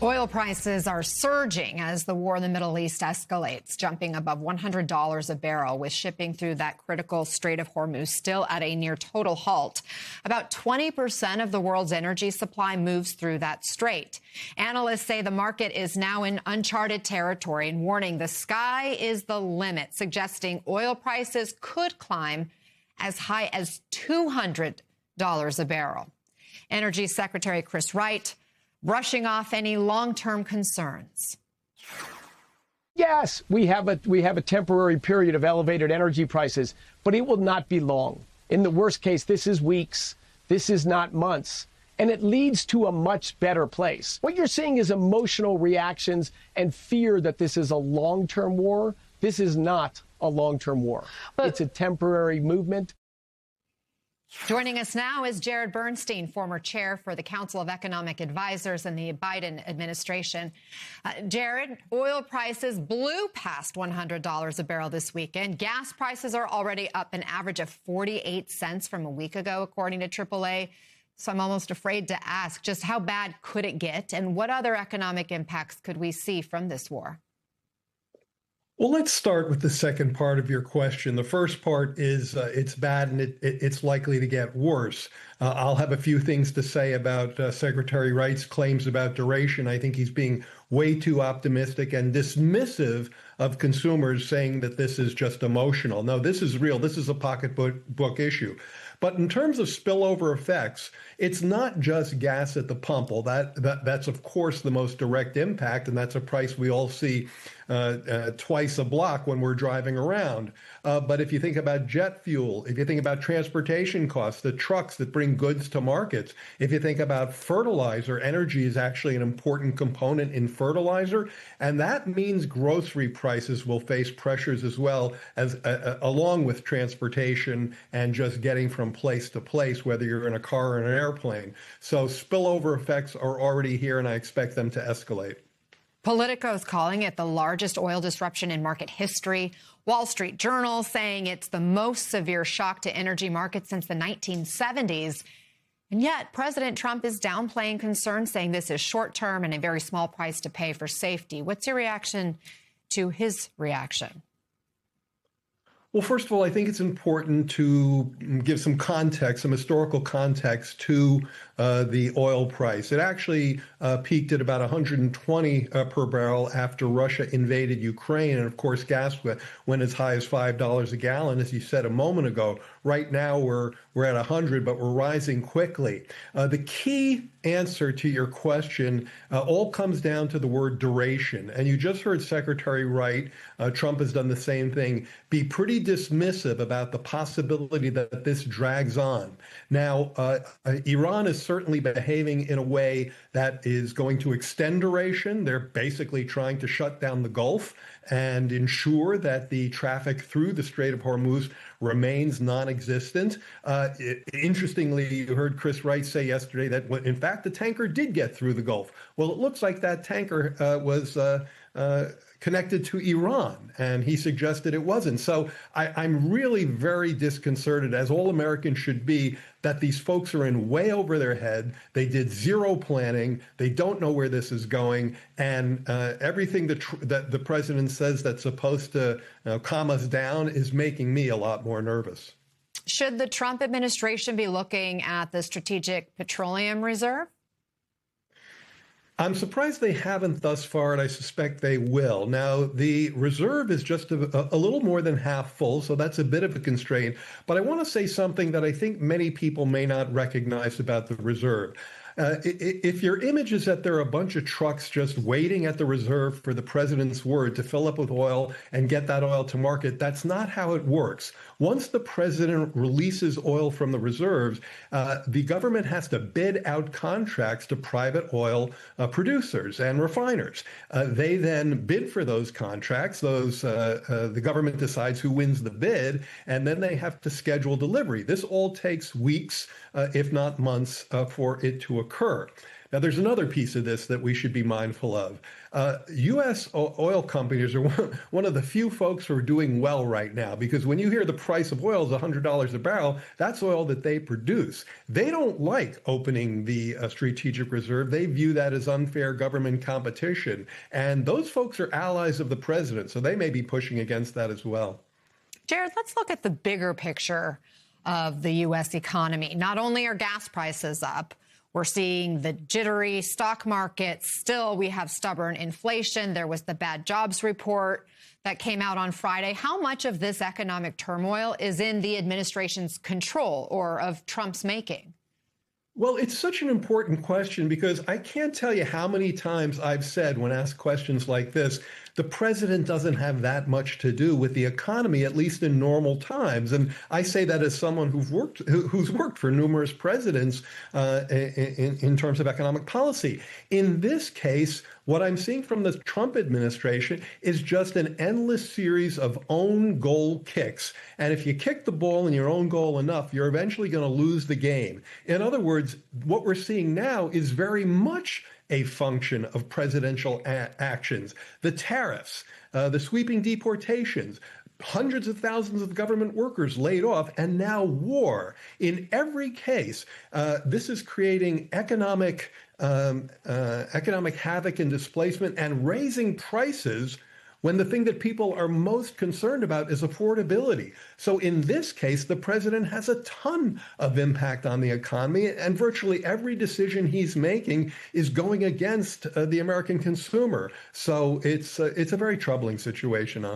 Oil prices are surging as the war in the Middle East escalates, jumping above $100 a barrel, with shipping through that critical Strait of Hormuz still at a near total halt. About 20% of the world's energy supply moves through that strait. Analysts say the market is now in uncharted territory and warning the sky is the limit, suggesting oil prices could climb as high as $200 a barrel. Energy Secretary Chris Wright brushing off any long-term concerns. Yes, we have a temporary period of elevated energy prices, but it will not be long. In the worst case, this is weeks. This is not months. And it leads to a much better place. What you're seeing is emotional reactions and fear that this is a long-term war. This is not a long-term war. It's a temporary movement. Joining us now is Jared Bernstein, former chair for the Council of Economic Advisors in the Biden administration. Jared, oil prices blew past $100 a barrel this weekend. Gas prices are already up an average of 48 cents from a week ago, according to AAA. So I'm almost afraid to ask, just how bad could it get? And what other economic impacts could we see from this war? Well, let's start with the second part of your question. The first part is it's bad and it's likely to get worse. I'll have a few things to say about Secretary Wright's claims about duration. I think he's being way too optimistic and dismissive of consumers, saying that this is just emotional. No, this is real. This is a pocketbook issue. But in terms of spillover effects, it's not just gas at the pump. Well, that's of course the most direct impact, and that's a price we all see twice a block when we're driving around. But if you think about jet fuel, if you think about transportation costs, the trucks that bring goods to markets, if you think about fertilizer, energy is actually an important component in fertilizer, and that means grocery prices will face pressures as well, as along with transportation and just getting from place to place, whether you're in a car or an airplane. So spillover effects are already here, and I expect them to escalate. Politico is calling it the largest oil disruption in market history. Wall Street Journal saying it's the most severe shock to energy markets since the 1970s. And yet, President Trump is downplaying concerns, saying this is short-term and a very small price to pay for safety. What's your reaction to his reaction? Well, first of all, I think it's important to give some context, some historical context to the oil price. It actually peaked at about 120 per barrel after Russia invaded Ukraine. And of course, gas went as high as $5 a gallon, as you said a moment ago. Right now, we're at 100, but we're rising quickly. The key answer to your question all comes down to the word duration. And you just heard Secretary Wright, Trump has done the same thing, be pretty dismissive about the possibility that this drags on. Now, Iran is certainly behaving in a way that is going to extend duration. They're basically trying to shut down the Gulf and ensure that the traffic through the Strait of Hormuz remains non-existent. Interestingly, you heard Chris Wright say yesterday that, in fact, the tanker did get through the Gulf. Well, it looks like that tanker was connected to Iran, and he suggested it wasn't. So I'm really very disconcerted, as all Americans should be, that these folks are in way over their head. They did zero planning. They don't know where this is going. And everything that the president says that's supposed to calm us down is making me a lot more nervous. Should the Trump administration be looking at the Strategic Petroleum Reserve? I'm surprised they haven't thus far, and I suspect they will. Now, the reserve is just a little more than half full, so that's a bit of a constraint. But I want to say something that I think many people may not recognize about the reserve. If your image is that there are a bunch of trucks just waiting at the reserve for the president's word to fill up with oil and get that oil to market, that's not how it works. Once the president releases oil from the reserves, the government has to bid out contracts to private oil producers and refiners. They then bid for those contracts. The government decides who wins the bid, and then they have to schedule delivery. This all takes weeks, if not months, for it to occur. Now, there's another piece of this that we should be mindful of. U.S. oil companies are one of the few folks who are doing well right now, because when you hear the price of oil is $100 a barrel, that's oil that they produce. They don't like opening the strategic reserve. They view that as unfair government competition. And those folks are allies of the president, so they may be pushing against that as well. Jared, let's look at the bigger picture of the U.S. economy. Not only are gas prices up, we're seeing the jittery stock market. Still, we have stubborn inflation. There was the bad jobs report that came out on Friday. How much of this economic turmoil is in the administration's control or of Trump's making? Well, it's such an important question, because I can't tell you how many times I've said when asked questions like this, the president doesn't have that much to do with the economy, at least in normal times. And I say that as someone who's worked for numerous presidents in terms of economic policy. In this case, what I'm seeing from the Trump administration is just an endless series of own goal kicks. And if you kick the ball in your own goal enough, you're eventually going to lose the game. In other words, what we're seeing now is very much a function of presidential actions. The tariffs, the sweeping deportations, hundreds of thousands of government workers laid off, and now war. In every case, this is creating economic havoc and displacement and raising prices when the thing that people are most concerned about is affordability. So in this case, the president has a ton of impact on the economy, and virtually every decision he's making is going against the American consumer. So it's a very troubling situation.